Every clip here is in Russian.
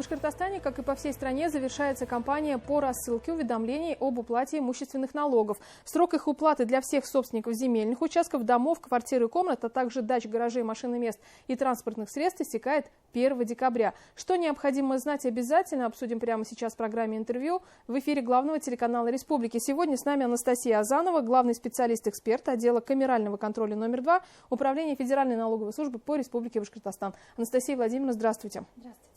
Башкортостане, как и по всей стране, завершается кампания по рассылке уведомлений об уплате имущественных налогов. Срок их уплаты для всех собственников земельных участков, домов, квартир и комнат, а также дач, гаражей, машин и мест и транспортных средств истекает 1 декабря. Что необходимо знать обязательно, обсудим прямо сейчас в программе «Интервью» в эфире главного телеканала Республики. Сегодня с нами Анастасия Азанова, главный специалист-эксперт отдела камерального контроля номер 2 Управления Федеральной налоговой службы по Республике Башкортостан. Анастасия Владимировна, здравствуйте. Здравствуйте.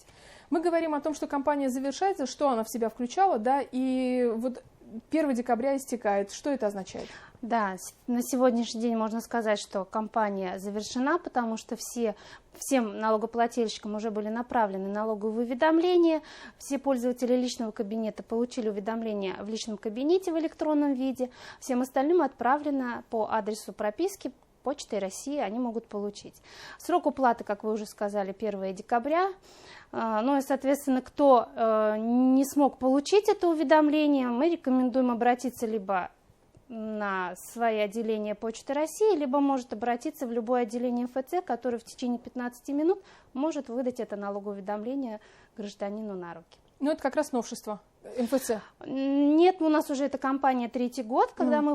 Мы говорим о том, что кампания завершается, что она в себя включала, да, и вот 1 декабря истекает. Что это означает? Да, на сегодняшний день можно сказать, что кампания завершена, потому что всем налогоплательщикам уже были направлены налоговые уведомления, все пользователи личного кабинета получили уведомления в личном кабинете в электронном виде, всем остальным отправлено по адресу прописки Почтой России, они могут получить. Срок уплаты, как вы уже сказали, 1 декабря. Ну и, соответственно, кто не смог получить это уведомление, мы рекомендуем обратиться либо на свои отделения Почты России, либо может обратиться в любое отделение МФЦ, которое в течение 15 минут может выдать это налоговое уведомление гражданину на руки. Ну, это как раз новшество МФЦ. Нет, у нас уже эта кампания 3-й год, когда мы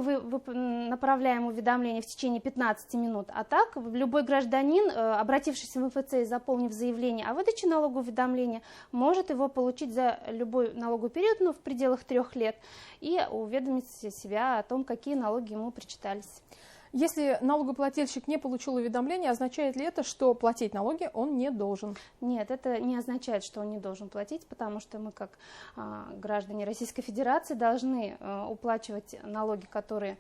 направляем уведомление в течение 15 минут. А так, любой гражданин, обратившийся в МФЦ и заполнив заявление о выдаче налогового уведомления, может его получить за любой налоговый период, в пределах 3 лет, и уведомить себя о том, какие налоги ему причитались. Если налогоплательщик не получил уведомление, означает ли это, что платить налоги он не должен? Нет, это не означает, что он не должен платить, потому что мы, как граждане Российской Федерации, должны уплачивать налоги, которые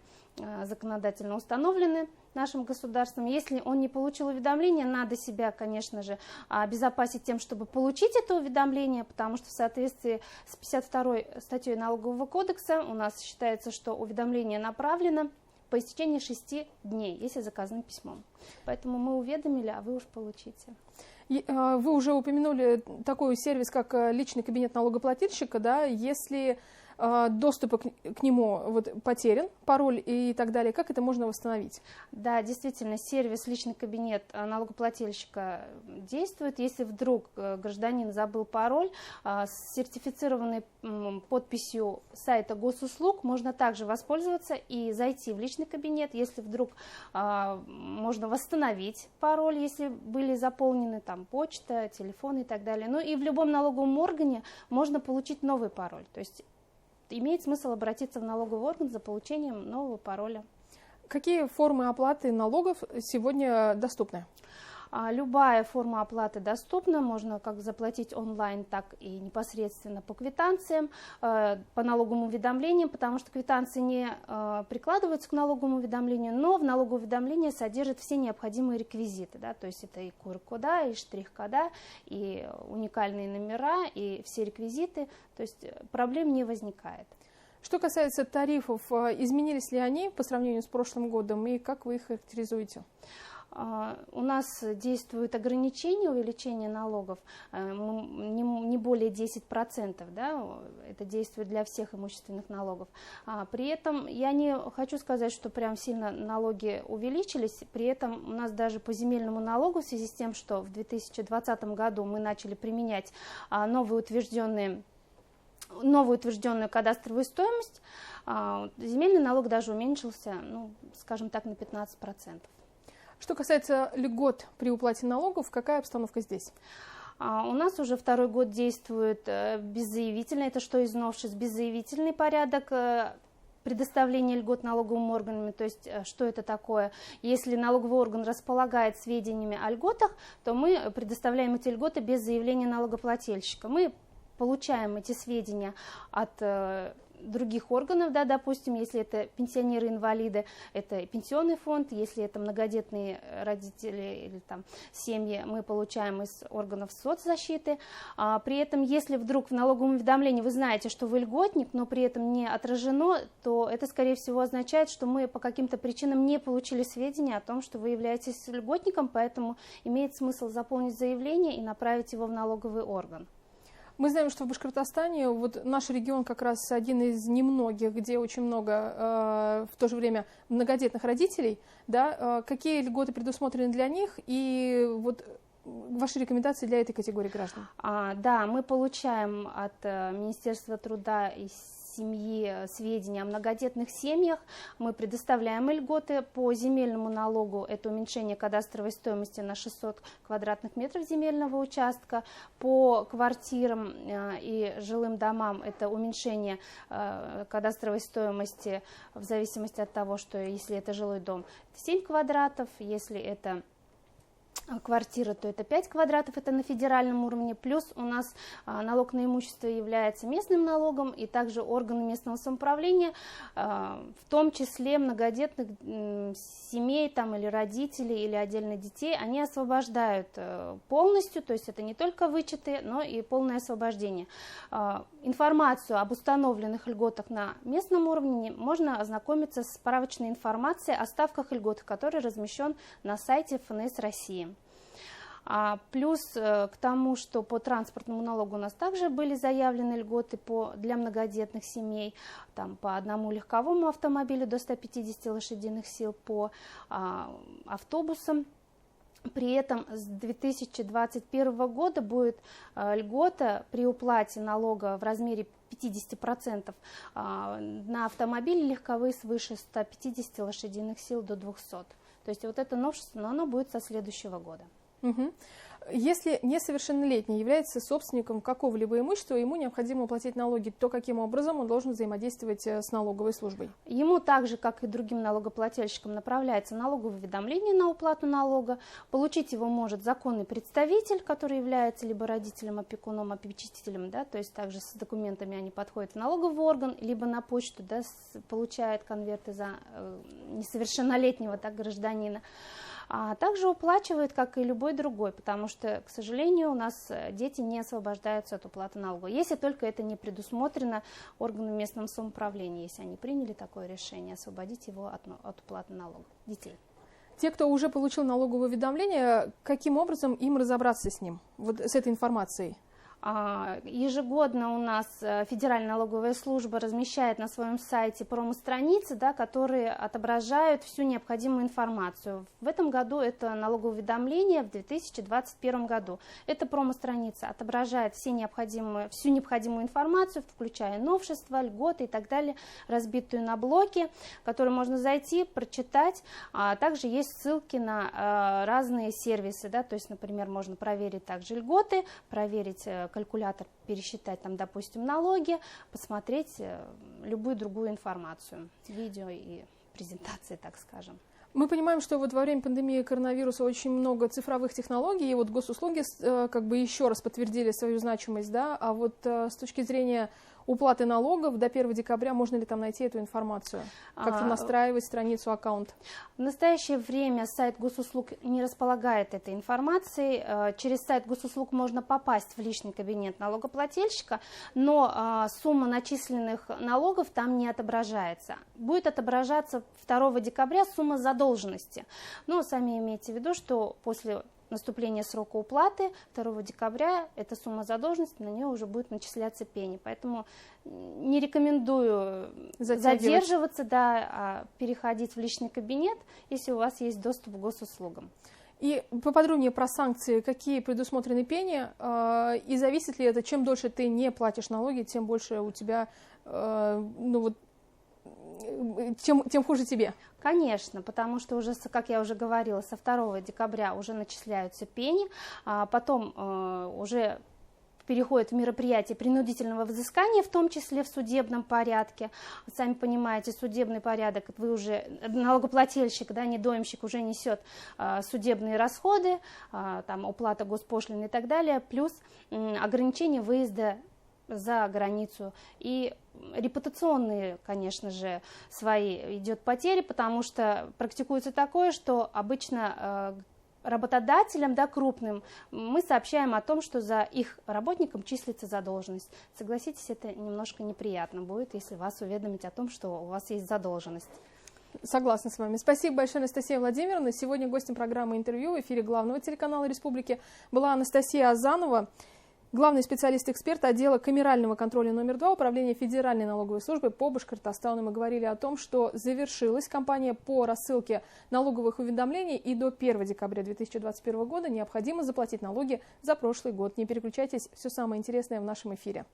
законодательно установлены нашим государством. Если он не получил уведомление, надо себя, конечно же, обезопасить тем, чтобы получить это уведомление, потому что в соответствии с 52-й статьей Налогового кодекса у нас считается, что уведомление направлено по истечении 6 дней, если заказано письмом. Поэтому мы уведомили, а вы уж получите. Вы уже упомянули такой сервис, как личный кабинет налогоплательщика, да, если доступ к нему потерян, пароль и так далее, как это можно восстановить? Да, действительно, сервис личный кабинет налогоплательщика действует. Если вдруг гражданин забыл пароль, с сертифицированной подписью сайта госуслуг можно также воспользоваться и зайти в личный кабинет. Если вдруг можно восстановить пароль, если были заполнены там почта, телефон и так далее. Ну и в любом налоговом органе можно получить новый пароль. То есть имеет смысл обратиться в налоговый орган за получением нового пароля. Какие формы оплаты налогов сегодня доступны? Любая форма оплаты доступна, можно как заплатить онлайн, так и непосредственно по квитанциям, по налоговым уведомлениям, потому что квитанции не прикладываются к налоговому уведомлению, но в налоговое уведомление содержит все необходимые реквизиты, да, то есть это и QR-кода, и штрих-кода, и уникальные номера, и все реквизиты, то есть проблем не возникает. Что касается тарифов, изменились ли они по сравнению с прошлым годом и как вы их характеризуете? У нас действует ограничение увеличения налогов не более 10%, да, это действует для всех имущественных налогов. При этом я не хочу сказать, что прям сильно налоги увеличились, при этом у нас даже по земельному налогу в связи с тем, что в 2020 году мы начали применять новую утвержденную кадастровую стоимость, земельный налог даже уменьшился, скажем так, на 15%. Что касается льгот при уплате налогов, какая обстановка здесь? У нас уже 2-й год действует беззаявительный, это что из новшеств, беззаявительный порядок предоставления льгот налоговым органам, то есть что это такое? Если налоговый орган располагает сведениями о льготах, то мы предоставляем эти льготы без заявления налогоплательщика. Мы получаем эти сведения от других органов, да, допустим, если это пенсионеры-инвалиды, это пенсионный фонд, если это многодетные родители или там семьи, мы получаем из органов соцзащиты. При этом, если вдруг в налоговом уведомлении вы знаете, что вы льготник, но при этом не отражено, то это, скорее всего, означает, что мы по каким-то причинам не получили сведения о том, что вы являетесь льготником, поэтому имеет смысл заполнить заявление и направить его в налоговый орган. Мы знаем, что в Башкортостане наш регион как раз один из немногих, где очень много в то же время многодетных родителей. Да? Какие льготы предусмотрены для них и ваши рекомендации для этой категории граждан? Да, мы получаем от Министерства труда и семьи сведения о многодетных семьях. Мы предоставляем льготы по земельному налогу. Это уменьшение кадастровой стоимости на 600 квадратных метров земельного участка. По квартирам и жилым домам это уменьшение кадастровой стоимости в зависимости от того, что если это жилой дом, это 7 квадратов, если это квартира, то это 5 квадратов, это на федеральном уровне, плюс у нас налог на имущество является местным налогом, и также органы местного самоуправления, в том числе многодетных семей там, или родителей, или отдельных детей, они освобождают полностью, то есть это не только вычеты, но и полное освобождение. Информацию об установленных льготах на местном уровне можно ознакомиться с справочной информацией о ставках льгот, который размещен на сайте ФНС России. Плюс к тому, что по транспортному налогу у нас также были заявлены льготы для многодетных семей, там, по одному легковому автомобилю до 150 лошадиных сил, по автобусам. При этом с 2021 года будет льгота при уплате налога в размере 50% на автомобили легковые свыше 150 лошадиных сил до 200. То есть вот это новшество, но оно будет со следующего года. Угу. Если несовершеннолетний является собственником какого-либо имущества, ему необходимо уплатить налоги, то каким образом он должен взаимодействовать с налоговой службой? Ему так же, как и другим налогоплательщикам, направляется налоговое уведомление на уплату налога. Получить его может законный представитель, который является либо родителем, опекуном, попечителем, да, то есть также с документами они подходят в налоговый орган, либо на почту, да, получает конверты за несовершеннолетнего, так, гражданина. А также уплачивает, как и любой другой, потому что, к сожалению, у нас дети не освобождаются от уплаты налога, если только это не предусмотрено органами местного самоуправления, если они приняли такое решение, освободить его от уплаты налога детей. Те, кто уже получил налоговое уведомление, каким образом им разобраться с ним, вот с этой информацией? Ежегодно у нас Федеральная налоговая служба размещает на своем сайте промо-страницы, да, которые отображают всю необходимую информацию. В этом году это налоговое уведомление в 2021 году. Эта промо-страница отображает всю необходимую информацию, включая новшества, льготы и так далее, разбитую на блоки, которые можно зайти, прочитать. Также есть ссылки на разные сервисы, да, то есть, например, можно проверить также льготы, проверить калькулятор, пересчитать там, допустим, налоги, посмотреть любую другую информацию, видео и презентации, так скажем. Мы понимаем, что вот во время пандемии коронавируса очень много цифровых технологий, и вот госуслуги как бы еще раз подтвердили свою значимость, да, а вот с точки зрения уплаты налогов до 1 декабря можно ли там найти эту информацию? Как-то настраивать страницу, аккаунт? В настоящее время сайт госуслуг не располагает этой информацией. Через сайт госуслуг можно попасть в личный кабинет налогоплательщика, но сумма начисленных налогов там не отображается. Будет отображаться 2 декабря сумма задолженности. Но сами имейте в виду, что после наступления срока уплаты 2 декабря эта сумма задолженности, на нее уже будет начисляться пени. Поэтому не рекомендую задерживаться, да, а переходить в личный кабинет, если у вас есть доступ к госуслугам. И поподробнее про санкции, какие предусмотрены пени, и зависит ли это, чем дольше ты не платишь налоги, тем больше у тебя, тем хуже тебе. Конечно, потому что уже, как я уже говорила, со 2 декабря уже начисляются пени, а потом уже переходит в мероприятие принудительного взыскания, в том числе в судебном порядке. Сами понимаете, судебный порядок, вы уже, налогоплательщик, да, недоимщик уже несет судебные расходы, там, уплата госпошлины и так далее, плюс ограничение выезда за границу. И репутационные, конечно же, свои идет потери, потому что практикуется такое, что обычно работодателям, да, крупным, мы сообщаем о том, что за их работником числится задолженность. Согласитесь, это немножко неприятно будет, если вас уведомить о том, что у вас есть задолженность. Согласна с вами. Спасибо большое, Анастасия Владимировна. Сегодня гостем программы «Интервью» в эфире главного телеканала Республики была Анастасия Азанова. Главный специалист-эксперт отдела камерального контроля номер 2 Управления Федеральной налоговой службы по Башкортостану. Мы говорили о том, что завершилась кампания по рассылке налоговых уведомлений, и до 1 декабря 2021 года необходимо заплатить налоги за прошлый год. Не переключайтесь, все самое интересное в нашем эфире.